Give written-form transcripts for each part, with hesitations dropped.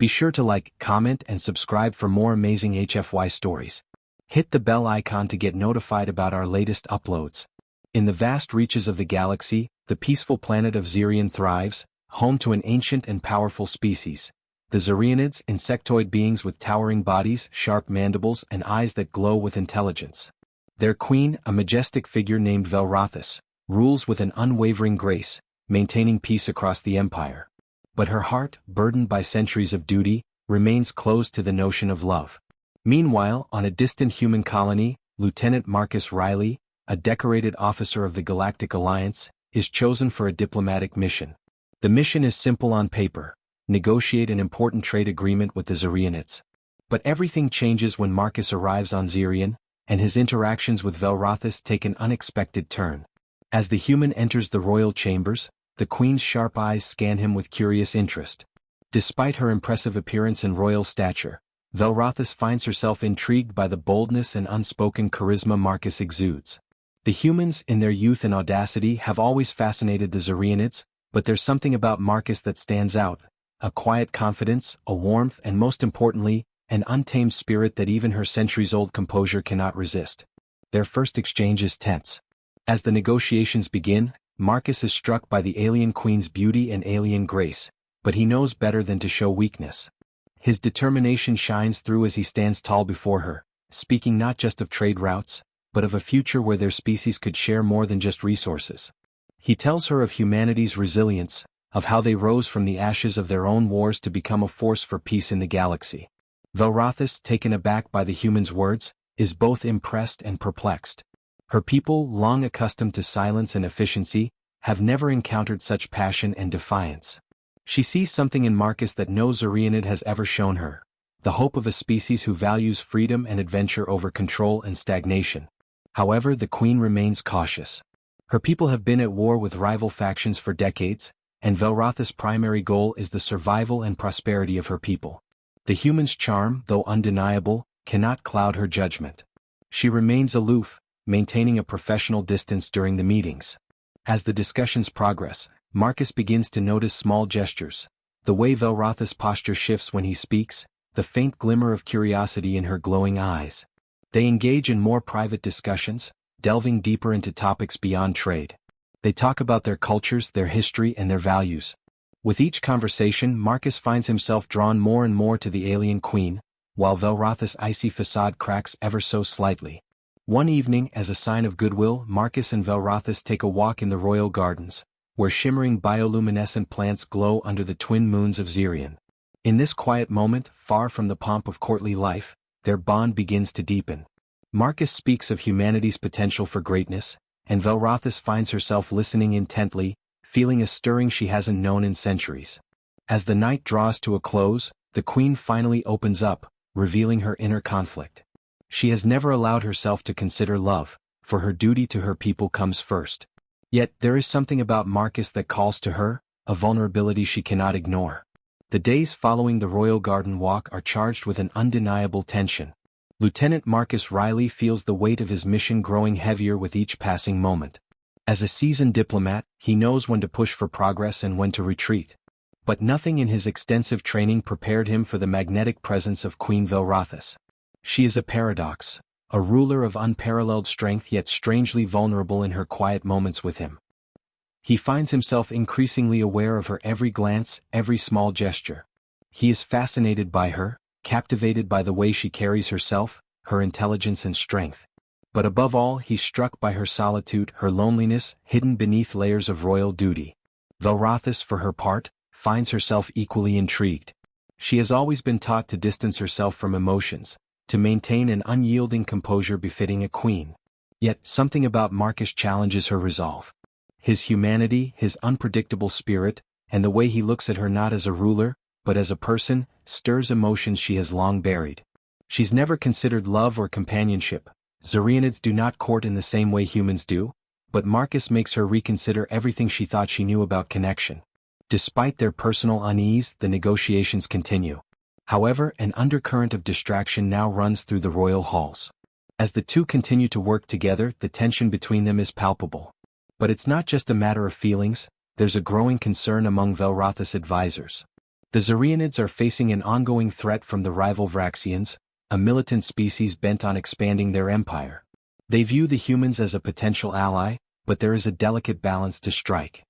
Be sure to like, comment, and subscribe for more amazing HFY stories. Hit the bell icon to get notified about our latest uploads. In the vast reaches of the galaxy, the peaceful planet of Xerion thrives, home to an ancient and powerful species. The Xerionids, insectoid beings with towering bodies, sharp mandibles, and eyes that glow with intelligence. Their queen, a majestic figure named Velrothis, rules with an unwavering grace, maintaining peace across the empire. But her heart, burdened by centuries of duty, remains closed to the notion of love. Meanwhile, on a distant human colony, Lieutenant Marcus Riley, a decorated officer of the Galactic Alliance, is chosen for a diplomatic mission. The mission is simple on paper: negotiate an important trade agreement with the Xerionids. But everything changes when Marcus arrives on Xerion, and his interactions with Velrothis take an unexpected turn. As the human enters the royal chambers, the queen's sharp eyes scan him with curious interest. Despite her impressive appearance and royal stature, Velrothis finds herself intrigued by the boldness and unspoken charisma Marcus exudes. The humans, in their youth and audacity, have always fascinated the Xerionids, but there's something about Marcus that stands out: a quiet confidence, a warmth, and most importantly, an untamed spirit that even her centuries-old composure cannot resist. Their first exchange is tense. As the negotiations begin, Marcus is struck by the alien queen's beauty and alien grace, but he knows better than to show weakness. His determination shines through as he stands tall before her, speaking not just of trade routes, but of a future where their species could share more than just resources. He tells her of humanity's resilience, of how they rose from the ashes of their own wars to become a force for peace in the galaxy. Velrothis, taken aback by the human's words, is both impressed and perplexed. Her people, long accustomed to silence and efficiency, have never encountered such passion and defiance. She sees something in Marcus that no Xerionid has ever shown her: the hope of a species who values freedom and adventure over control and stagnation. However, the queen remains cautious. Her people have been at war with rival factions for decades, and Velrothis' primary goal is the survival and prosperity of her people. The human's charm, though undeniable, cannot cloud her judgment. She remains aloof, maintaining a professional distance during the meetings. As the discussions progress, Marcus begins to notice small gestures: the way Velrothis' posture shifts when he speaks, the faint glimmer of curiosity in her glowing eyes. They engage in more private discussions, delving deeper into topics beyond trade. They talk about their cultures, their history, and their values. With each conversation, Marcus finds himself drawn more and more to the alien queen, while Velrothis' icy facade cracks ever so slightly. One evening, as a sign of goodwill, Marcus and Velrothis take a walk in the royal gardens, where shimmering bioluminescent plants glow under the twin moons of Xerion. In this quiet moment, far from the pomp of courtly life, their bond begins to deepen. Marcus speaks of humanity's potential for greatness, and Velrothis finds herself listening intently, feeling a stirring she hasn't known in centuries. As the night draws to a close, the queen finally opens up, revealing her inner conflict. She has never allowed herself to consider love, for her duty to her people comes first. Yet there is something about Marcus that calls to her, a vulnerability she cannot ignore. The days following the royal garden walk are charged with an undeniable tension. Lieutenant Marcus Riley feels the weight of his mission growing heavier with each passing moment. As a seasoned diplomat, he knows when to push for progress and when to retreat. But nothing in his extensive training prepared him for the magnetic presence of Queen Velrothis. She is a paradox, a ruler of unparalleled strength yet strangely vulnerable in her quiet moments with him. He finds himself increasingly aware of her every glance, every small gesture. He is fascinated by her, captivated by the way she carries herself, her intelligence and strength. But above all, he's struck by her solitude, her loneliness, hidden beneath layers of royal duty. Velrothis, for her part, finds herself equally intrigued. She has always been taught to distance herself from emotions, to maintain an unyielding composure befitting a queen. Yet something about Marcus challenges her resolve. His humanity, his unpredictable spirit, and the way he looks at her not as a ruler, but as a person, stirs emotions she has long buried. She's never considered love or companionship. Xerionids do not court in the same way humans do, but Marcus makes her reconsider everything she thought she knew about connection. Despite their personal unease, the negotiations continue. However, an undercurrent of distraction now runs through the royal halls. As the two continue to work together, the tension between them is palpable. But it's not just a matter of feelings, there's a growing concern among Velrothis' advisors. The Xerianids are facing an ongoing threat from the rival Vraxians, a militant species bent on expanding their empire. They view the humans as a potential ally, but there is a delicate balance to strike.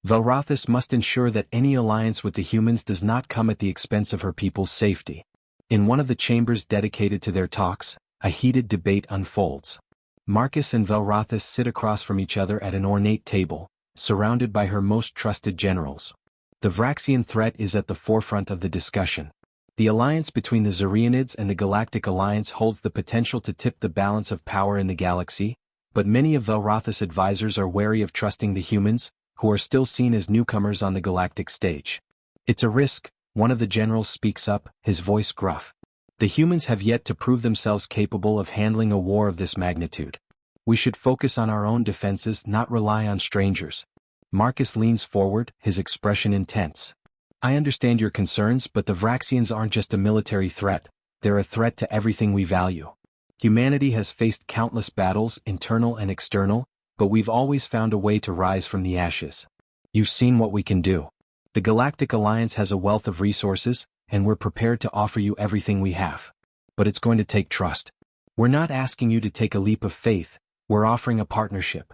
Velrothis must ensure that any alliance with the humans does not come at the expense of her people's safety. In one of the chambers dedicated to their talks, a heated debate unfolds. Marcus and Velrothis sit across from each other at an ornate table, surrounded by her most trusted generals. The Vraxian threat is at the forefront of the discussion. The alliance between the Xerianids and the Galactic Alliance holds the potential to tip the balance of power in the galaxy, but many of Velrothis' advisors are wary of trusting the humans, who are still seen as newcomers on the galactic stage. It's a risk, one of the generals speaks up, his voice gruff. The humans have yet to prove themselves capable of handling a war of this magnitude. We should focus on our own defenses, not rely on strangers. Marcus leans forward, his expression intense. I understand your concerns, but the Vraxians aren't just a military threat, they're a threat to everything we value. Humanity has faced countless battles, internal and external, but we've always found a way to rise from the ashes. You've seen what we can do. The Galactic Alliance has a wealth of resources, and we're prepared to offer you everything we have. But it's going to take trust. We're not asking you to take a leap of faith, we're offering a partnership.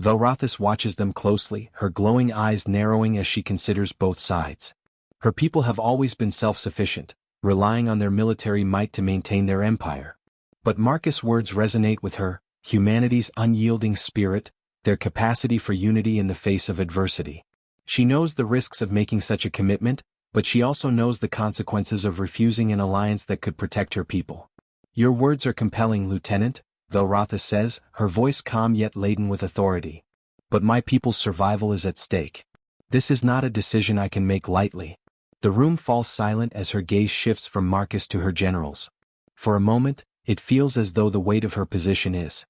Velrothis watches them closely, her glowing eyes narrowing as she considers both sides. Her people have always been self-sufficient, relying on their military might to maintain their empire. But Marcus' words resonate with her, humanity's unyielding spirit, their capacity for unity in the face of adversity. She knows the risks of making such a commitment, but she also knows the consequences of refusing an alliance that could protect her people. Your words are compelling, Lieutenant, Velrothis says, her voice calm yet laden with authority. But my people's survival is at stake. This is not a decision I can make lightly. The room falls silent as her gaze shifts from Marcus to her generals. For a moment, it feels as though the weight of her position is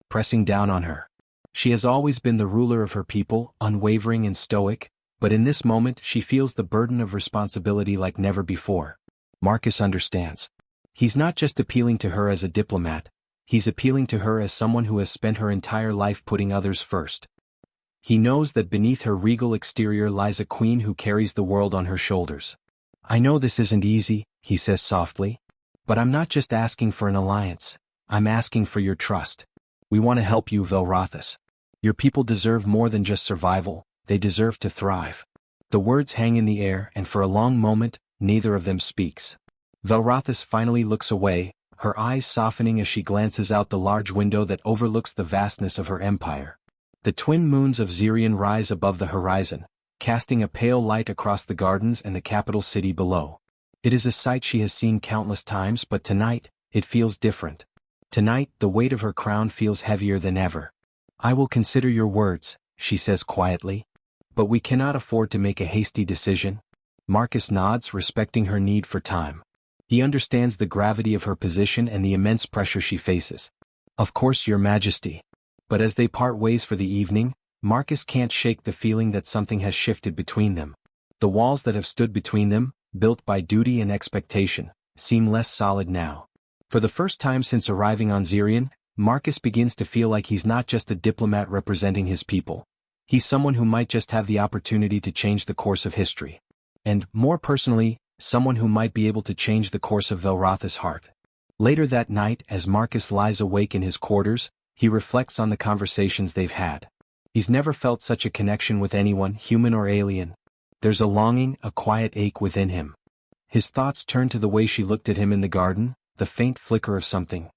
pressing down on her. She has always been the ruler of her people, unwavering and stoic, but in this moment she feels the burden of responsibility like never before. Marcus understands. He's not just appealing to her as a diplomat, he's appealing to her as someone who has spent her entire life putting others first. He knows that beneath her regal exterior lies a queen who carries the world on her shoulders. I know this isn't easy, he says softly. But I'm not just asking for an alliance, I'm asking for your trust. We want to help you, Velrothis. Your people deserve more than just survival, they deserve to thrive. The words hang in the air, and for a long moment, neither of them speaks. Velrothis finally looks away, her eyes softening as she glances out the large window that overlooks the vastness of her empire. The twin moons of Xerion rise above the horizon, casting a pale light across the gardens and the capital city below. It is a sight she has seen countless times, but tonight, it feels different. Tonight, the weight of her crown feels heavier than ever. I will consider your words, she says quietly. But we cannot afford to make a hasty decision. Marcus nods, respecting her need for time. He understands the gravity of her position and the immense pressure she faces. Of course, Your Majesty. But as they part ways for the evening, Marcus can't shake the feeling that something has shifted between them. The walls that have stood between them, built by duty and expectation, seem less solid now. For the first time since arriving on Xerion, Marcus begins to feel like he's not just a diplomat representing his people. He's someone who might just have the opportunity to change the course of history. And, more personally, someone who might be able to change the course of Velrothis' heart. Later that night, as Marcus lies awake in his quarters, he reflects on the conversations they've had. He's never felt such a connection with anyone, human or alien. There's a longing, a quiet ache within him. His thoughts turn to the way she looked at him in the garden, the faint flicker of something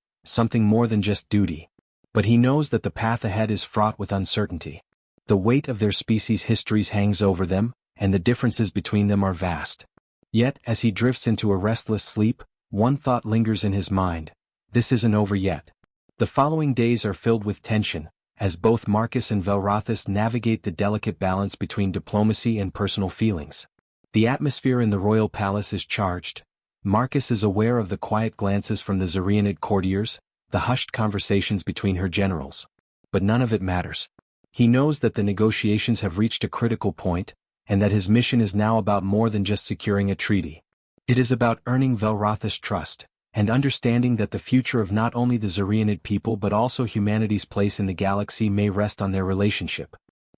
more than just duty. But he knows that the path ahead is fraught with uncertainty. The weight of their species' histories hangs over them, and the differences between them are vast. Yet, as he drifts into a restless sleep, one thought lingers in his mind. This isn't over yet. The following days are filled with tension, as both Marcus and Velrothis navigate the delicate balance between diplomacy and personal feelings. The atmosphere in the royal palace is charged. Marcus is aware of the quiet glances from the Xerianid courtiers, the hushed conversations between her generals. But none of it matters. He knows that the negotiations have reached a critical point, and that his mission is now about more than just securing a treaty. It is about earning Velrothis' trust, and understanding that the future of not only the Xerianid people but also humanity's place in the galaxy may rest on their relationship.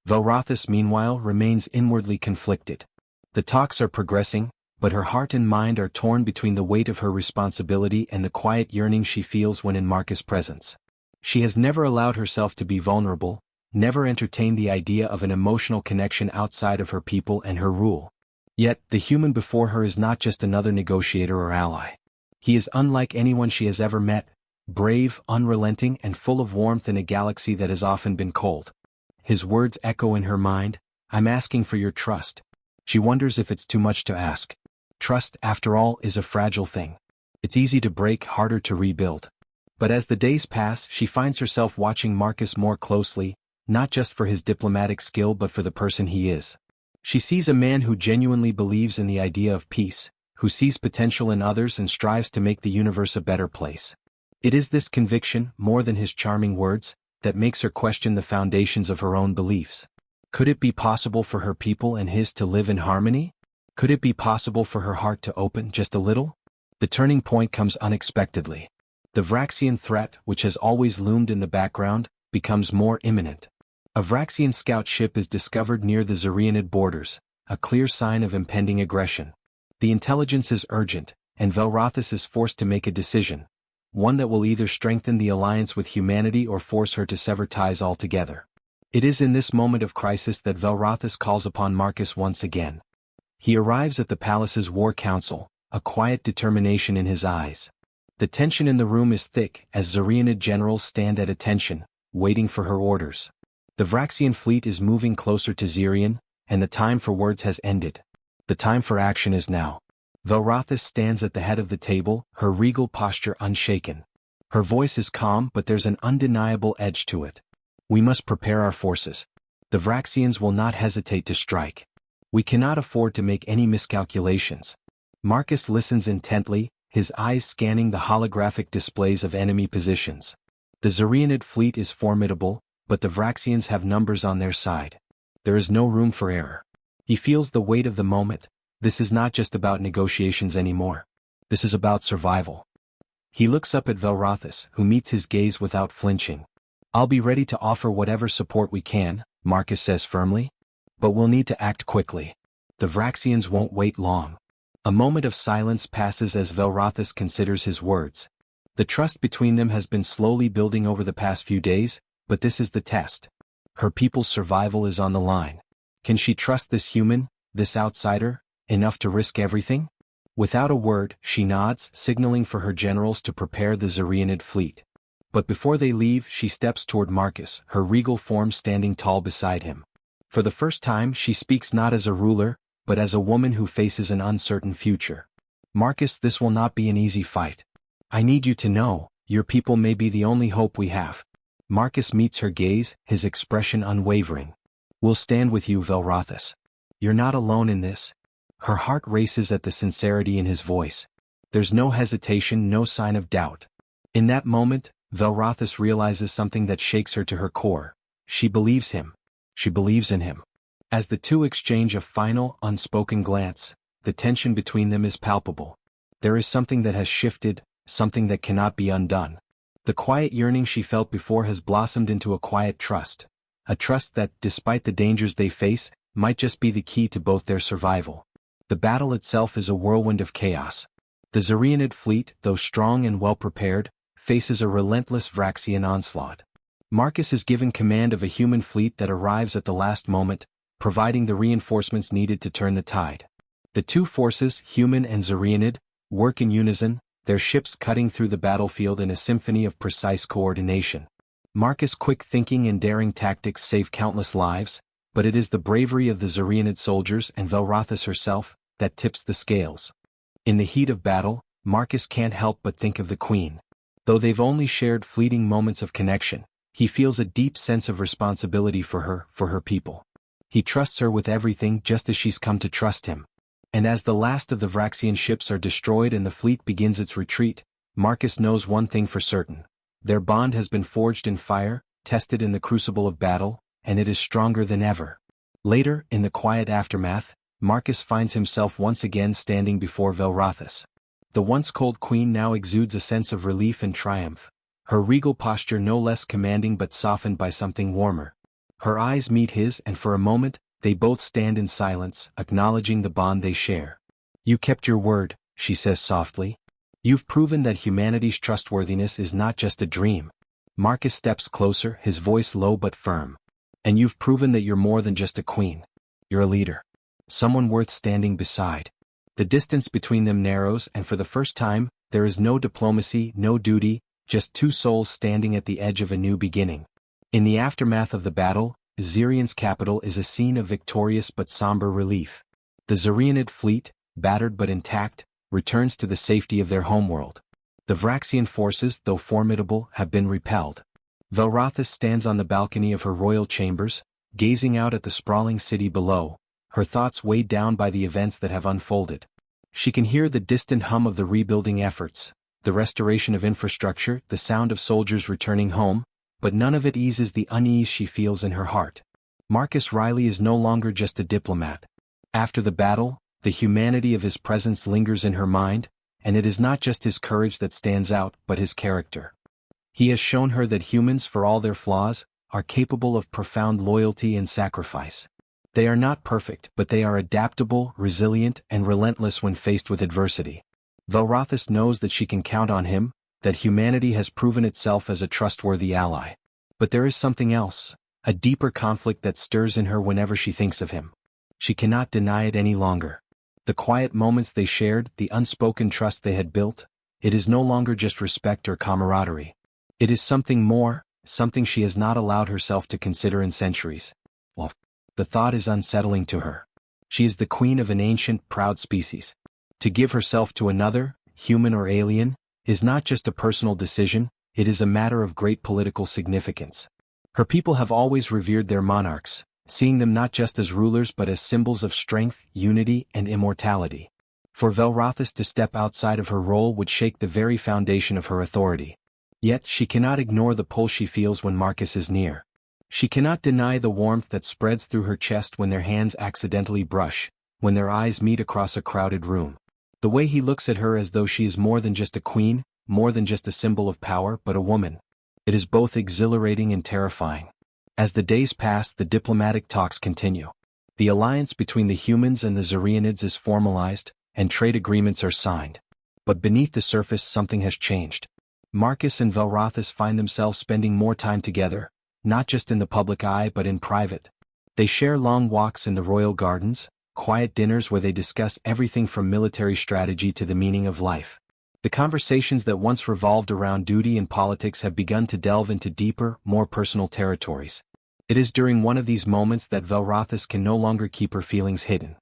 Velrothis, meanwhile, remains inwardly conflicted. The talks are progressing, but her heart and mind are torn between the weight of her responsibility and the quiet yearning she feels when in Marcus' presence. She has never allowed herself to be vulnerable, never entertained the idea of an emotional connection outside of her people and her rule. Yet, the human before her is not just another negotiator or ally. He is unlike anyone she has ever met, brave, unrelenting, and full of warmth in a galaxy that has often been cold. His words echo in her mind, "I'm asking for your trust." She wonders if it's too much to ask. Trust, after all, is a fragile thing. It's easy to break, harder to rebuild. But as the days pass, she finds herself watching Marcus more closely, not just for his diplomatic skill but for the person he is. She sees a man who genuinely believes in the idea of peace, who sees potential in others and strives to make the universe a better place. It is this conviction, more than his charming words, that makes her question the foundations of her own beliefs. Could it be possible for her people and his to live in harmony? Could it be possible for her heart to open just a little? The turning point comes unexpectedly. The Vraxian threat, which has always loomed in the background, becomes more imminent. A Vraxian scout ship is discovered near the Zarianid borders, a clear sign of impending aggression. The intelligence is urgent, and Velrothis is forced to make a decision, one that will either strengthen the alliance with humanity or force her to sever ties altogether. It is in this moment of crisis that Velrothis calls upon Marcus once again. He arrives at the palace's war council, a quiet determination in his eyes. The tension in the room is thick as Zarianid generals stand at attention, waiting for her orders. The Vraxian fleet is moving closer to Zirian, and the time for words has ended. The time for action is now. Velrothis stands at the head of the table, her regal posture unshaken. Her voice is calm, but there's an undeniable edge to it. "We must prepare our forces. The Vraxians will not hesitate to strike. We cannot afford to make any miscalculations." Marcus listens intently, his eyes scanning the holographic displays of enemy positions. The Zarianid fleet is formidable, but the Vraxians have numbers on their side. There is no room for error. He feels the weight of the moment. This is not just about negotiations anymore. This is about survival. He looks up at Velrothis, who meets his gaze without flinching. "I'll be ready to offer whatever support we can," Marcus says firmly. "But we'll need to act quickly. The Vraxians won't wait long." A moment of silence passes as Velrothis considers his words. The trust between them has been slowly building over the past few days, but this is the test. Her people's survival is on the line. Can she trust this human, this outsider, enough to risk everything? Without a word, she nods, signaling for her generals to prepare the Zarianid fleet. But before they leave, she steps toward Marcus, her regal form standing tall beside him. For the first time, she speaks not as a ruler, but as a woman who faces an uncertain future. "Marcus, this will not be an easy fight. I need you to know, your people may be the only hope we have." Marcus meets her gaze, his expression unwavering. "We'll stand with you, Velrothis. You're not alone in this." Her heart races at the sincerity in his voice. There's no hesitation, no sign of doubt. In that moment, Velrothis realizes something that shakes her to her core. She believes him. She believes in him. As the two exchange a final, unspoken glance, the tension between them is palpable. There is something that has shifted, something that cannot be undone. The quiet yearning she felt before has blossomed into a quiet trust. A trust that, despite the dangers they face, might just be the key to both their survival. The battle itself is a whirlwind of chaos. The Zarianid fleet, though strong and well-prepared, faces a relentless Vraxian onslaught. Marcus is given command of a human fleet that arrives at the last moment, providing the reinforcements needed to turn the tide. The two forces, human and Zarianid, work in unison, their ships cutting through the battlefield in a symphony of precise coordination. Marcus' quick thinking and daring tactics save countless lives, but it is the bravery of the Zarianid soldiers and Velrothis herself that tips the scales. In the heat of battle, Marcus can't help but think of the Queen. Though they've only shared fleeting moments of connection, he feels a deep sense of responsibility for her people. He trusts her with everything just as she's come to trust him. And as the last of the Vraxian ships are destroyed and the fleet begins its retreat, Marcus knows one thing for certain. Their bond has been forged in fire, tested in the crucible of battle, and it is stronger than ever. Later, in the quiet aftermath, Marcus finds himself once again standing before Velrothis. The once cold queen now exudes a sense of relief and triumph, her regal posture no less commanding but softened by something warmer. Her eyes meet his and for a moment, they both stand in silence, acknowledging the bond they share. You kept your word, she says softly. You've proven that humanity's trustworthiness is not just a dream. Marcus steps closer, his voice low but firm. And you've proven that you're more than just a queen. You're a leader. Someone worth standing beside. The distance between them narrows, and for the first time, there is no diplomacy, no duty, just two souls standing at the edge of a new beginning. In the aftermath of the battle, Zirian's capital is a scene of victorious but somber relief. The Zirianid fleet, battered but intact, returns to the safety of their homeworld. The Vraxian forces, though formidable, have been repelled. Velrothis stands on the balcony of her royal chambers, gazing out at the sprawling city below, her thoughts weighed down by the events that have unfolded. She can hear the distant hum of the rebuilding efforts, the restoration of infrastructure, the sound of soldiers returning home, but none of it eases the unease she feels in her heart. Marcus Riley is no longer just a diplomat. After the battle, the humanity of his presence lingers in her mind, and it is not just his courage that stands out, but his character. He has shown her that humans, for all their flaws, are capable of profound loyalty and sacrifice. They are not perfect, but they are adaptable, resilient, and relentless when faced with adversity. Velrothis knows that she can count on him, that humanity has proven itself as a trustworthy ally. But there is something else, a deeper conflict that stirs in her whenever she thinks of him. She cannot deny it any longer. The quiet moments they shared, the unspoken trust they had built, it is no longer just respect or camaraderie. It is something more, something she has not allowed herself to consider in centuries. Well, the thought is unsettling to her. She is the queen of an ancient, proud species. To give herself to another, human or alien, is not just a personal decision, it is a matter of great political significance. Her people have always revered their monarchs, seeing them not just as rulers but as symbols of strength, unity, and immortality. For Velrothis to step outside of her role would shake the very foundation of her authority. Yet she cannot ignore the pull she feels when Marcus is near. She cannot deny the warmth that spreads through her chest when their hands accidentally brush, when their eyes meet across a crowded room. The way he looks at her as though she is more than just a queen, more than just a symbol of power, but a woman. It is both exhilarating and terrifying. As the days pass, the diplomatic talks continue. The alliance between the humans and the Zirianids is formalized, and trade agreements are signed. But beneath the surface something has changed. Marcus and Velrothis find themselves spending more time together, not just in the public eye but in private. They share long walks in the royal gardens, quiet dinners where they discuss everything from military strategy to the meaning of life. The conversations that once revolved around duty and politics have begun to delve into deeper, more personal territories. It is during one of these moments that Velrothis can no longer keep her feelings hidden.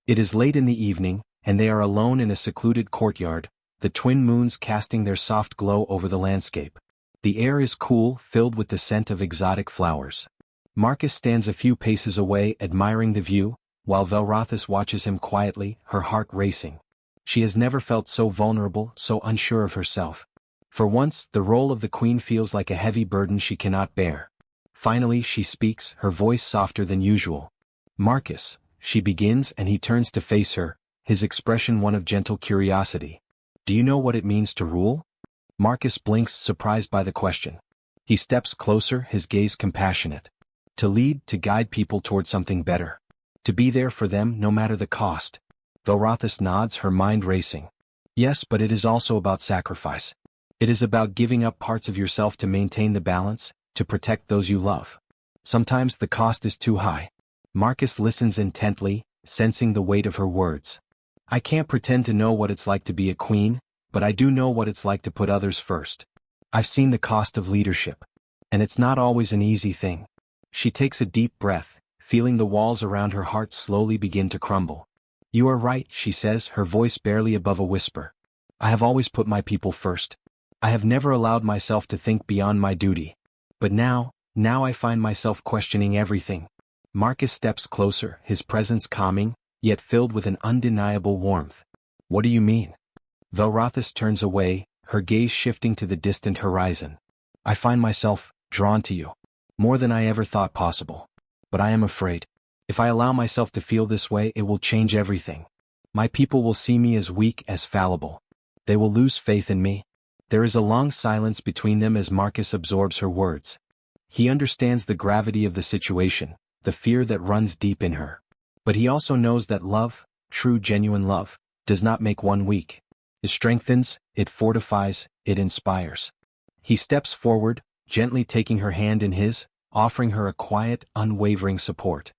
It is late in the evening, and they are alone in a secluded courtyard, the twin moons casting their soft glow over the landscape. The air is cool, filled with the scent of exotic flowers. Marcus stands a few paces away, admiring the view, while Velrothis watches him quietly, her heart racing. She has never felt so vulnerable, so unsure of herself. For once, the role of the queen feels like a heavy burden she cannot bear. Finally, she speaks, her voice softer than usual. "Marcus," she begins, and he turns to face her, his expression one of gentle curiosity. "Do you know what it means to rule?" Marcus blinks, surprised by the question. He steps closer, his gaze compassionate. To lead, to guide people toward something better. To be there for them, no matter the cost. Velrothis nods, her mind racing. Yes, but it is also about sacrifice. It is about giving up parts of yourself to maintain the balance, to protect those you love. Sometimes the cost is too high. Marcus listens intently, sensing the weight of her words. "I can't pretend to know what it's like to be a queen, but I do know what it's like to put others first. I've seen the cost of leadership. And it's not always an easy thing." She takes a deep breath, feeling the walls around her heart slowly begin to crumble. "You are right," she says, her voice barely above a whisper. "I have always put my people first. I have never allowed myself to think beyond my duty. But now I find myself questioning everything." Marcus steps closer, his presence calming, yet filled with an undeniable warmth. "What do you mean?" Velrothis turns away, her gaze shifting to the distant horizon. "I find myself drawn to you. More than I ever thought possible. But I am afraid. If I allow myself to feel this way, it will change everything. My people will see me as weak, as fallible. They will lose faith in me." There is a long silence between them as Marcus absorbs her words. He understands the gravity of the situation, the fear that runs deep in her. But he also knows that love, true genuine love, does not make one weak. It strengthens, it fortifies, it inspires. He steps forward, gently taking her hand in his, offering her a quiet, unwavering support.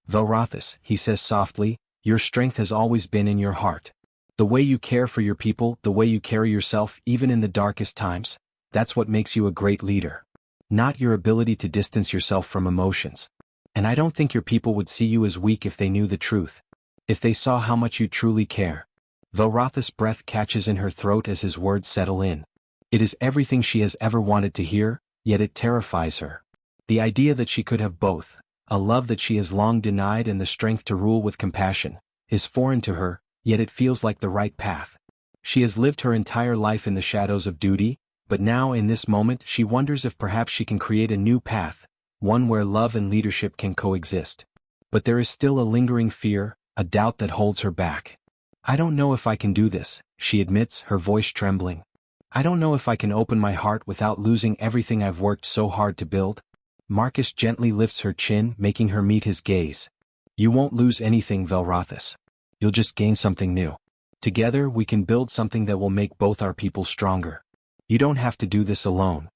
Velrothis, he says softly, your strength has always been in your heart. The way you care for your people, the way you carry yourself even in the darkest times, that's what makes you a great leader. Not your ability to distance yourself from emotions. And I don't think your people would see you as weak if they knew the truth. If they saw how much you truly care. Velrothis' breath catches in her throat as his words settle in. It is everything she has ever wanted to hear, yet it terrifies her. The idea that she could have both, a love that she has long denied and the strength to rule with compassion, is foreign to her, yet it feels like the right path. She has lived her entire life in the shadows of duty, but now in this moment she wonders if perhaps she can create a new path, one where love and leadership can coexist. But there is still a lingering fear, a doubt that holds her back. I don't know if I can do this, she admits, her voice trembling. I don't know if I can open my heart without losing everything I've worked so hard to build. Marcus gently lifts her chin, making her meet his gaze. You won't lose anything, Velrothis. You'll just gain something new. Together we can build something that will make both our people stronger. You don't have to do this alone.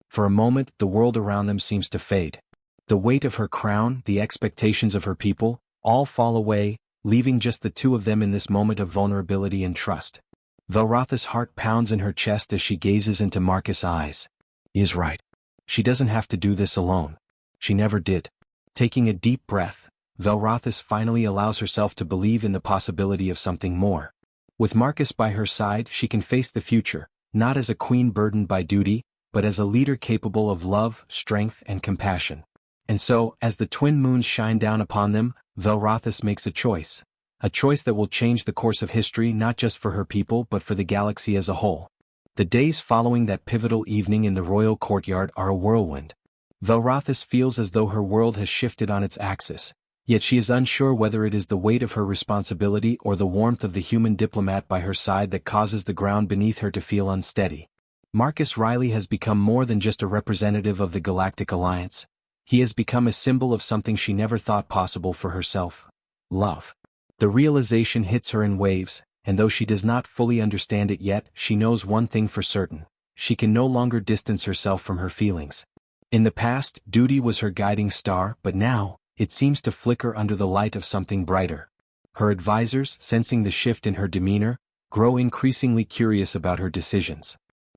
For a moment, the world around them seems to fade. The weight of her crown, the expectations of her people, all fall away, leaving just the two of them in this moment of vulnerability and trust. Velrothis' heart pounds in her chest as she gazes into Marcus' eyes. He is right. She doesn't have to do this alone. She never did. Taking a deep breath, Velrothis finally allows herself to believe in the possibility of something more. With Marcus by her side, she can face the future, not as a queen burdened by duty, but as a leader capable of love, strength, and compassion. And so, as the twin moons shine down upon them, Velrothis makes a choice that will change the course of history not just for her people but for the galaxy as a whole. The days following that pivotal evening in the royal courtyard are a whirlwind. Velrothis feels as though her world has shifted on its axis, yet she is unsure whether it is the weight of her responsibility or the warmth of the human diplomat by her side that causes the ground beneath her to feel unsteady. Marcus Riley has become more than just a representative of the Galactic Alliance. He has become a symbol of something she never thought possible for herself. Love. The realization hits her in waves, and though she does not fully understand it yet, she knows one thing for certain. She can no longer distance herself from her feelings. In the past, duty was her guiding star, but now, it seems to flicker under the light of something brighter. Her advisors, sensing the shift in her demeanor, grow increasingly curious about her decisions.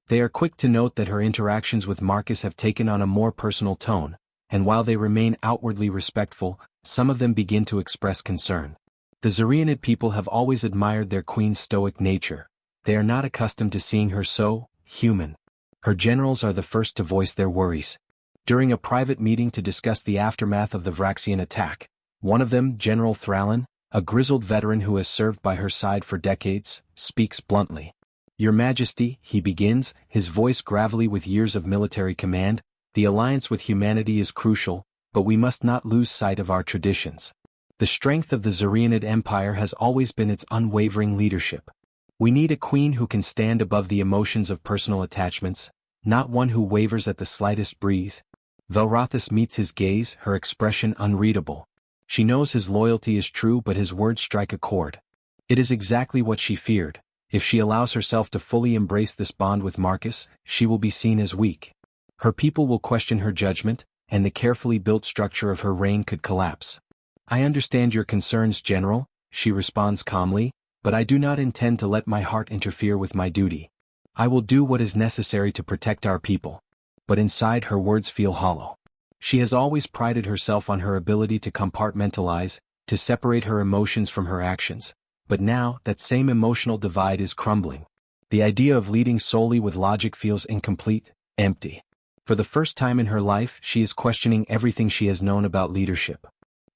They are quick to note that her interactions with Marcus have taken on a more personal tone, and while they remain outwardly respectful, some of them begin to express concern. The Zarianid people have always admired their queen's stoic nature. They are not accustomed to seeing her so human. Her generals are the first to voice their worries. During a private meeting to discuss the aftermath of the Vraxian attack, one of them, General Thrallin, a grizzled veteran who has served by her side for decades, speaks bluntly. Your Majesty, he begins, his voice gravelly with years of military command, the alliance with humanity is crucial, but we must not lose sight of our traditions. The strength of the Zarianid Empire has always been its unwavering leadership. We need a queen who can stand above the emotions of personal attachments, not one who wavers at the slightest breeze. Velrothis meets his gaze, her expression unreadable. She knows his loyalty is true, but his words strike a chord. It is exactly what she feared. If she allows herself to fully embrace this bond with Marcus, she will be seen as weak. Her people will question her judgment, and the carefully built structure of her reign could collapse. I understand your concerns, General, she responds calmly, but I do not intend to let my heart interfere with my duty. I will do what is necessary to protect our people. But inside her words feel hollow. She has always prided herself on her ability to compartmentalize, to separate her emotions from her actions, but now that same emotional divide is crumbling. The idea of leading solely with logic feels incomplete, empty. For the first time in her life, she is questioning everything she has known about leadership.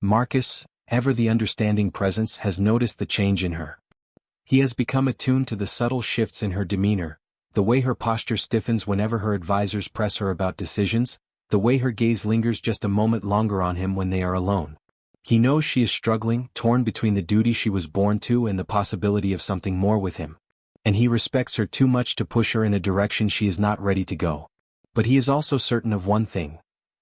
Marcus, ever the understanding presence, has noticed the change in her. He has become attuned to the subtle shifts in her demeanor, the way her posture stiffens whenever her advisors press her about decisions, the way her gaze lingers just a moment longer on him when they are alone. He knows she is struggling, torn between the duty she was born to and the possibility of something more with him. And he respects her too much to push her in a direction she is not ready to go. But he is also certain of one thing.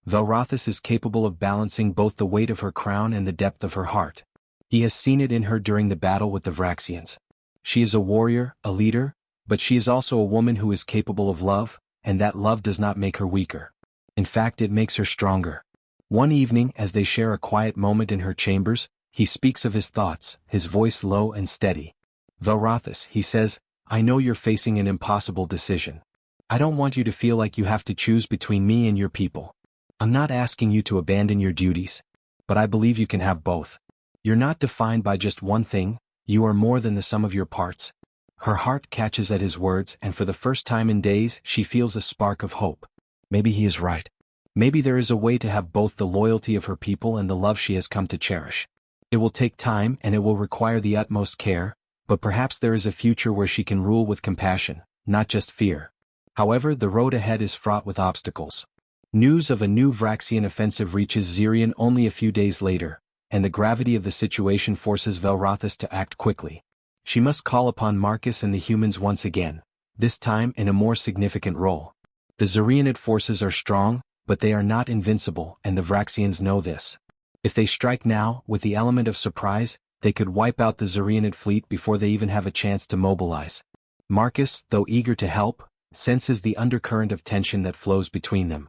Velrothis is capable of balancing both the weight of her crown and the depth of her heart. He has seen it in her during the battle with the Vraxians. She is a warrior, a leader, but she is also a woman who is capable of love, and that love does not make her weaker. In fact, it makes her stronger. One evening, as they share a quiet moment in her chambers, he speaks of his thoughts, his voice low and steady. "Velrothis," he says, "I know you're facing an impossible decision. I don't want you to feel like you have to choose between me and your people. I'm not asking you to abandon your duties, but I believe you can have both. You're not defined by just one thing, you are more than the sum of your parts." Her heart catches at his words, and for the first time in days she feels a spark of hope. Maybe he is right. Maybe there is a way to have both the loyalty of her people and the love she has come to cherish. It will take time and it will require the utmost care, but perhaps there is a future where she can rule with compassion, not just fear. However, the road ahead is fraught with obstacles. News of a new Vraxian offensive reaches Zirian only a few days later, and the gravity of the situation forces Velrothis to act quickly. She must call upon Marcus and the humans once again, this time in a more significant role. The Zirianid forces are strong, but they are not invincible, and the Vraxians know this. If they strike now, with the element of surprise, they could wipe out the Zirianid fleet before they even have a chance to mobilize. Marcus, though eager to help, senses the undercurrent of tension that flows between them.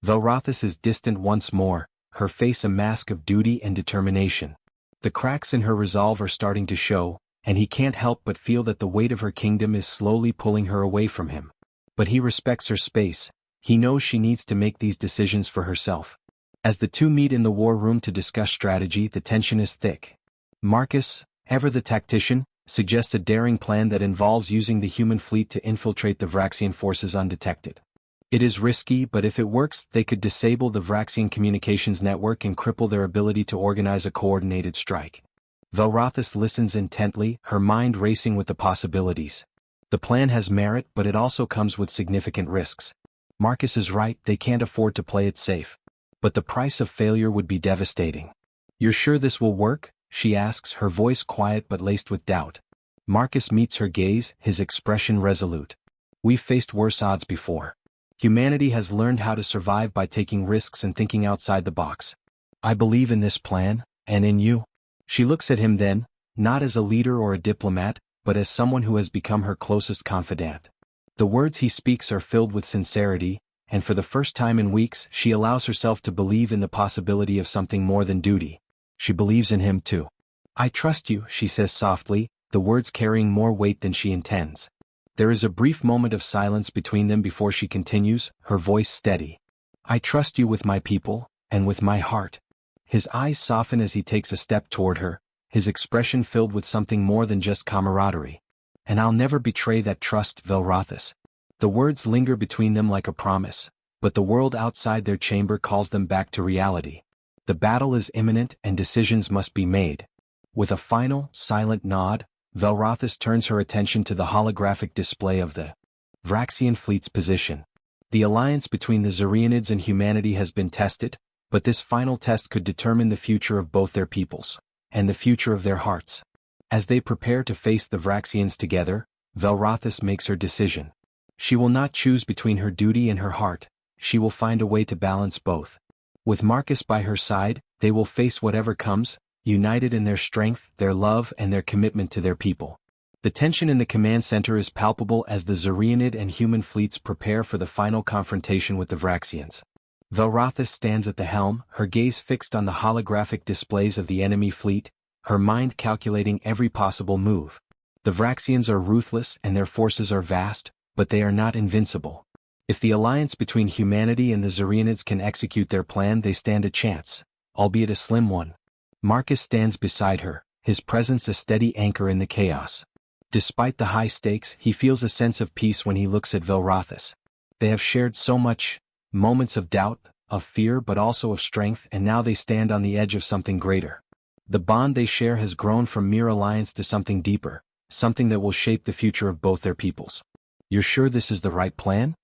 Velrothis is distant once more, her face a mask of duty and determination. The cracks in her resolve are starting to show, and he can't help but feel that the weight of her kingdom is slowly pulling her away from him. But he respects her space. He knows she needs to make these decisions for herself. As the two meet in the war room to discuss strategy, the tension is thick. Marcus, ever the tactician, suggests a daring plan that involves using the human fleet to infiltrate the Vraxian forces undetected. It is risky, but if it works, they could disable the Vraxian communications network and cripple their ability to organize a coordinated strike. Velrothis listens intently, her mind racing with the possibilities. The plan has merit, but it also comes with significant risks. Marcus is right, they can't afford to play it safe. But the price of failure would be devastating. "You're sure this will work?" she asks, her voice quiet but laced with doubt. Marcus meets her gaze, his expression resolute. "We've faced worse odds before. Humanity has learned how to survive by taking risks and thinking outside the box. I believe in this plan, and in you." She looks at him then, not as a leader or a diplomat, but as someone who has become her closest confidant. The words he speaks are filled with sincerity, and for the first time in weeks she allows herself to believe in the possibility of something more than duty. She believes in him too. "I trust you," she says softly, the words carrying more weight than she intends. There is a brief moment of silence between them before she continues, her voice steady. "I trust you with my people, and with my heart." His eyes soften as he takes a step toward her, his expression filled with something more than just camaraderie. "And I'll never betray that trust, Velrothis." The words linger between them like a promise, but the world outside their chamber calls them back to reality. The battle is imminent and decisions must be made. With a final, silent nod, Velrothis turns her attention to the holographic display of the Vraxian fleet's position. The alliance between the Zirianids and humanity has been tested, but this final test could determine the future of both their peoples, and the future of their hearts. As they prepare to face the Vraxians together, Velrothis makes her decision. She will not choose between her duty and her heart, she will find a way to balance both. With Marcus by her side, they will face whatever comes, united in their strength, their love, and their commitment to their people. The tension in the command center is palpable as the Zirianid and human fleets prepare for the final confrontation with the Vraxians. Velrothis stands at the helm, her gaze fixed on the holographic displays of the enemy fleet, her mind calculating every possible move. The Vraxians are ruthless and their forces are vast, but they are not invincible. If the alliance between humanity and the Zirianids can execute their plan, they stand a chance, albeit a slim one. Marcus stands beside her, his presence a steady anchor in the chaos. Despite the high stakes, he feels a sense of peace when he looks at Velrothis. They have shared so much, moments of doubt, of fear, but also of strength, and now they stand on the edge of something greater. The bond they share has grown from mere alliance to something deeper, something that will shape the future of both their peoples. "You're sure this is the right plan?"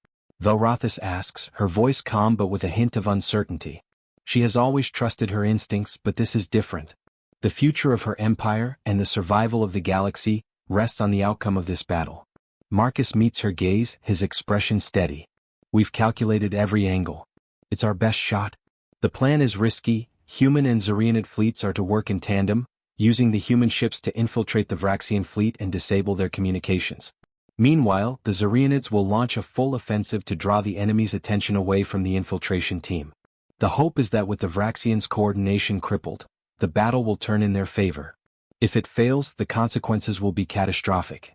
Velrothis asks, her voice calm but with a hint of uncertainty. She has always trusted her instincts, but this is different. The future of her empire, and the survival of the galaxy, rests on the outcome of this battle. Marcus meets her gaze, his expression steady. "We've calculated every angle. It's our best shot. The plan is risky, human and Zirianid fleets are to work in tandem, using the human ships to infiltrate the Vraxian fleet and disable their communications. Meanwhile, the Zarianids will launch a full offensive to draw the enemy's attention away from the infiltration team. The hope is that with the Vraxians' coordination crippled, the battle will turn in their favor. If it fails, the consequences will be catastrophic.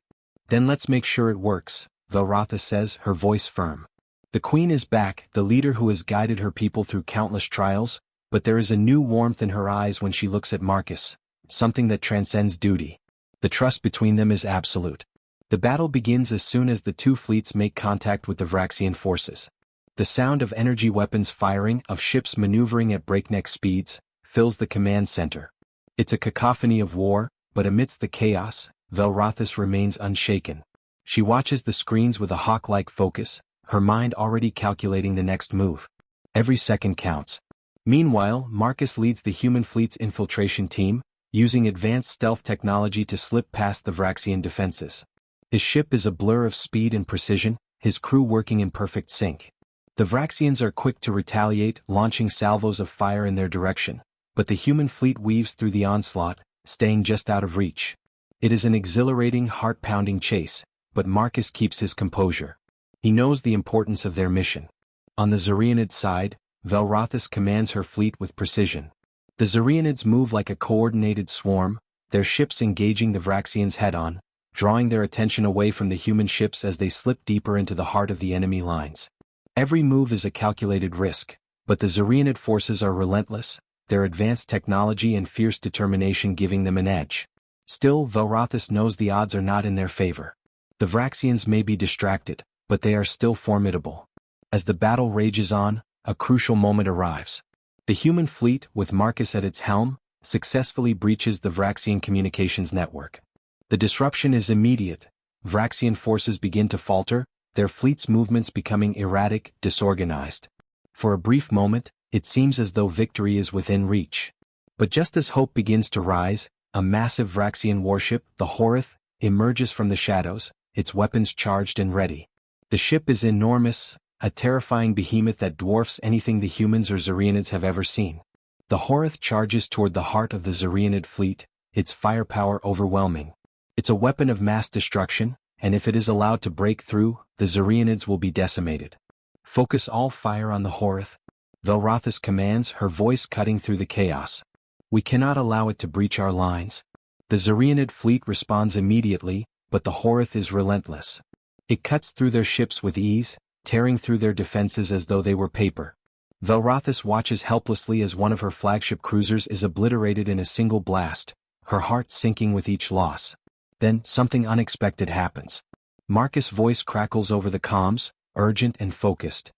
Then let's make sure it works, Velrothis says, her voice firm. The Queen is back, the leader who has guided her people through countless trials, but there is a new warmth in her eyes when she looks at Marcus, something that transcends duty. The trust between them is absolute. The battle begins as soon as the two fleets make contact with the Vraxian forces. The sound of energy weapons firing, of ships maneuvering at breakneck speeds, fills the command center. It's a cacophony of war, but amidst the chaos, Velrothis remains unshaken. She watches the screens with a hawk-like focus, her mind already calculating the next move. Every second counts. Meanwhile, Marcus leads the human fleet's infiltration team, using advanced stealth technology to slip past the Vraxian defenses. His ship is a blur of speed and precision, his crew working in perfect sync. The Vraxians are quick to retaliate, launching salvos of fire in their direction, but the human fleet weaves through the onslaught, staying just out of reach. It is an exhilarating, heart-pounding chase, but Marcus keeps his composure. He knows the importance of their mission. On the Zarianid side, Velrothis commands her fleet with precision. The Zarianids move like a coordinated swarm, their ships engaging the Vraxians head-on, drawing their attention away from the human ships as they slip deeper into the heart of the enemy lines. Every move is a calculated risk, but the Zarianid forces are relentless, their advanced technology and fierce determination giving them an edge. Still, Velrothis knows the odds are not in their favor. The Vraxians may be distracted, but they are still formidable. As the battle rages on, a crucial moment arrives. The human fleet, with Marcus at its helm, successfully breaches the Vraxian communications network. The disruption is immediate. Vraxian forces begin to falter, their fleet's movements becoming erratic, disorganized. For a brief moment, it seems as though victory is within reach. But just as hope begins to rise, a massive Vraxian warship, the Horith, emerges from the shadows, its weapons charged and ready. The ship is enormous, a terrifying behemoth that dwarfs anything the humans or Zarianids have ever seen. The Horith charges toward the heart of the Zarianid fleet, its firepower overwhelming. It's a weapon of mass destruction, and if it is allowed to break through, the Zarianids will be decimated. Focus all fire on the Horith, Velrothis commands, her voice cutting through the chaos. We cannot allow it to breach our lines. The Zarianid fleet responds immediately, but the Horith is relentless. It cuts through their ships with ease, tearing through their defenses as though they were paper. Velrothis watches helplessly as one of her flagship cruisers is obliterated in a single blast, her heart sinking with each loss. Then, something unexpected happens. Marcus' voice crackles over the comms, urgent and focused.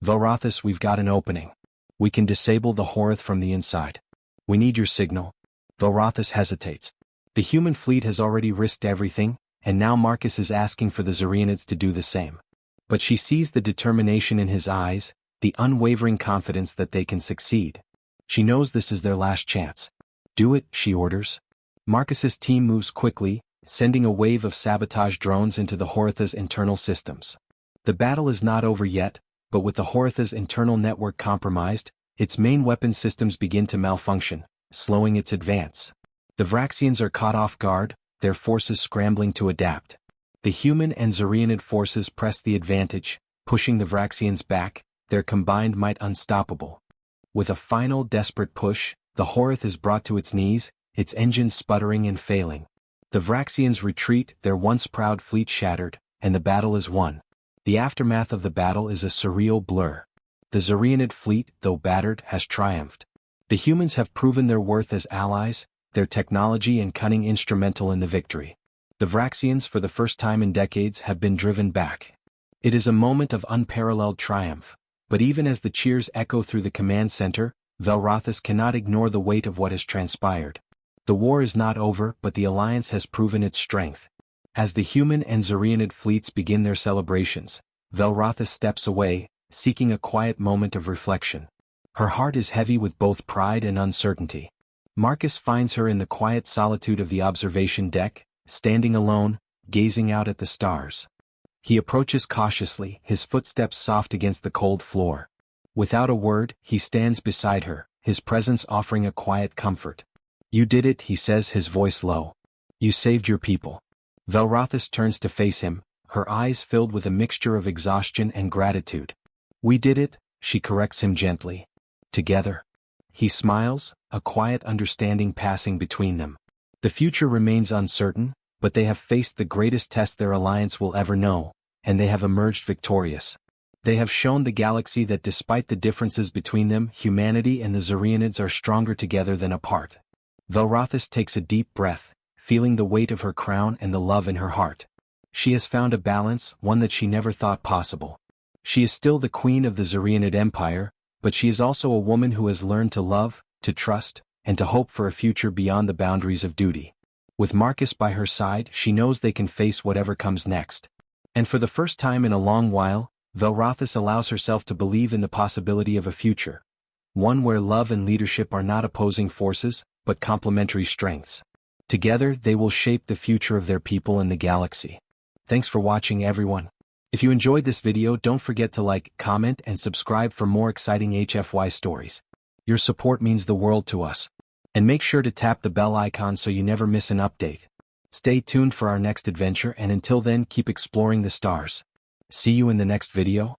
Velrothis, we've got an opening. We can disable the Horith from the inside. We need your signal. Velrothis hesitates. The human fleet has already risked everything, and now Marcus is asking for the Zarianids to do the same. But she sees the determination in his eyes, the unwavering confidence that they can succeed. She knows this is their last chance. Do it, she orders. Marcus's team moves quickly, sending a wave of sabotage drones into the Horith's internal systems. The battle is not over yet, but with the Horith's internal network compromised, its main weapon systems begin to malfunction, slowing its advance. The Vraxians are caught off guard, their forces scrambling to adapt. The human and Zarianid forces press the advantage, pushing the Vraxians back, their combined might unstoppable. With a final desperate push, the Horith is brought to its knees, its engines sputtering and failing. The Vraxians retreat, their once proud fleet shattered, and the battle is won. The aftermath of the battle is a surreal blur. The Zarianid fleet, though battered, has triumphed. The humans have proven their worth as allies, their technology and cunning instrumental in the victory. The Vraxians, for the first time in decades, have been driven back. It is a moment of unparalleled triumph, but even as the cheers echo through the command center, Velrothis cannot ignore the weight of what has transpired. The war is not over, but the alliance has proven its strength. As the human and Zarianid fleets begin their celebrations, Velrothis steps away, seeking a quiet moment of reflection. Her heart is heavy with both pride and uncertainty. Marcus finds her in the quiet solitude of the observation deck, standing alone, gazing out at the stars. He approaches cautiously, his footsteps soft against the cold floor. Without a word, he stands beside her, his presence offering a quiet comfort. You did it, he says, his voice low. You saved your people. Velrothis turns to face him, her eyes filled with a mixture of exhaustion and gratitude. We did it, she corrects him gently. Together. He smiles, a quiet understanding passing between them. The future remains uncertain, but they have faced the greatest test their alliance will ever know, and they have emerged victorious. They have shown the galaxy that despite the differences between them, humanity and the Zarianids are stronger together than apart. Velrothis takes a deep breath, feeling the weight of her crown and the love in her heart. She has found a balance, one that she never thought possible. She is still the queen of the Zarianid Empire, but she is also a woman who has learned to love, to trust, and to hope for a future beyond the boundaries of duty. With Marcus by her side, she knows they can face whatever comes next. And for the first time in a long while, Velrothis allows herself to believe in the possibility of a future. One where love and leadership are not opposing forces, but complementary strengths. Together, they will shape the future of their people and the galaxy. Thanks for watching, everyone. If you enjoyed this video, don't forget to like, comment, and subscribe for more exciting HFY stories. Your support means the world to us. And make sure to tap the bell icon so you never miss an update. Stay tuned for our next adventure, and until then, keep exploring the stars. See you in the next video.